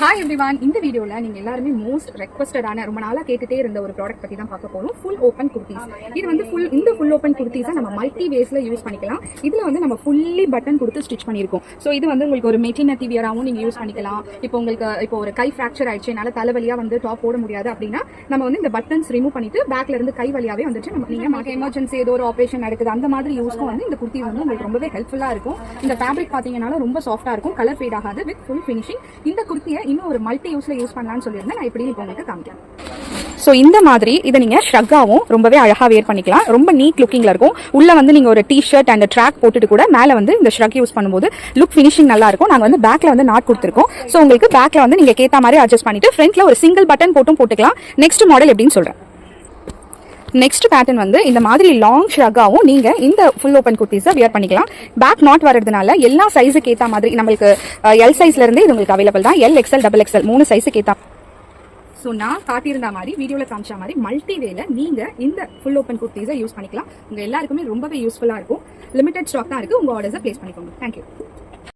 Hi everyone, இந்த வீடியோவில் நீங்கள் எல்லாருமே மோஸ்ட் ரெக்வஸ்டடான ரொம்ப நாளாக கேட்டுகிட்டே இருந்த ஒரு ப்ராடக்ட் பற்றி தான் பார்க்க போகிறோம். Full open kurtis. இது வந்து ஃபுல் ஓப்பன் குர்த்திஸை நம்ம மல்டி வேஸில் யூஸ் பண்ணிக்கலாம். இதில் வந்து நம்ம ஃபுல்லி பட்டன் கொடுத்து ஸ்டிச் பண்ணியிருக்கோம். ஸோ இது வந்து உங்களுக்கு ஒரு மெட்டர்னிட்டி வியராகவும் நீங்கள் யூஸ் பண்ணிக்கலாம். இப்போ ஒரு கை ஃப்ராக்சர் ஆயிடுச்சு, என்னால் தலைவலியாக வந்து டாப் போட முடியாது அப்படின்னா நம்ம வந்து இந்த பட்டன்ஸ் ரிமூவ் பண்ணிட்டு பேக்ல இருந்து கை வழியாவே வந்துட்டு நீங்கள் எமர்ஜென்சி ஏதோ ஒரு ஆப்ரேஷன் நடக்குது அந்த மாதிரி யூஸ்க்கும் வந்து இந்த குர்த்தி வந்து உங்களுக்கு ரொம்பவே ஹெல்ப்ஃபுல்லாக இருக்கும். இந்த ஃபேப்ரிக் பார்த்தீங்கன்னா ரொம்ப சாஃப்டாக இருக்கும், கலர் ஃபேட் ஆகாது, வித் ஃபுல் ஃபினிஷிங். இந்த குர்த்தியை இன்னும் ஒரு மல்டி யூஸ்ல யூஸ் பண்ணலாம்னு சொல்லியிருந்தேன். நான் இப்படி உங்களுக்கு காமிக்கிறேன். ஸோ இந்த மாதிரி இதை நீங்க ஷ்ரக்காவும் ரொம்பவே அழகா வேர் பண்ணிக்கலாம். ரொம்ப நீட் லுக்கிங்ல இருக்கும். உள்ள வந்து நீங்க ஒரு டி-ஷர்ட் அண்ட் ட்ராக் போட்டுட்டு கூட மேல வந்து இந்த ஷ்ரக் யூஸ் பண்ணும்போது லுக் ஃபினிஷிங் நல்லா இருக்கும். நாங்க வந்து பேக்ல வந்து நாட் கொடுத்துருக்கோம். ஸோ உங்களுக்கு பேக்ல வந்து நீங்க கேத்த மாதிரி அட்ஜஸ்ட் பண்ணிட்டு ஃப்ரண்ட்ல ஒரு சிங்கிள் பட்டன் போட்டும் போட்டுக்கலாம். நெக்ஸ்ட் மாடல் எப்படின்னு சொல்றேன். நெக்ஸ்ட் பேட்டர்ன் வந்து இந்த மாதிரி லாங் ஷ்ரக்காவும் நீங்க இந்த ஃபுல் ஓப்பன் குர்த்திஸை வியர் பண்ணிக்கலாம். பேக் நாட் வரதுனால எல்லா சைஸுக்கு ஏற்ற மாதிரி நம்மளுக்கு எல் சைஸ்ல இருந்து இது உங்களுக்கு அவைலபிள் தான். எல் எக்ஸ்எல் டபுள் எக்ஸ்எல் 3 சைஸுக்கு ஏற்ற. ஸோ நான் காட்டியிருந்த மாதிரி வீடியோவில் காமிச்ச மாதிரி மல்டி வேல நீங்கள் இந்த ஃபுல் ஓப்பன் குர்த்திஸை யூஸ் பண்ணிக்கலாம். உங்கள் எல்லாருக்குமே ரொம்பவே யூஸ்ஃபுல்லாக இருக்கும். லிமிடெட் ஸ்டாக் தான் இருக்குது. உங்கள் ஆர்டர்ஸை பிளேஸ் பண்ணிக்கோங்க. தேங்க்யூ.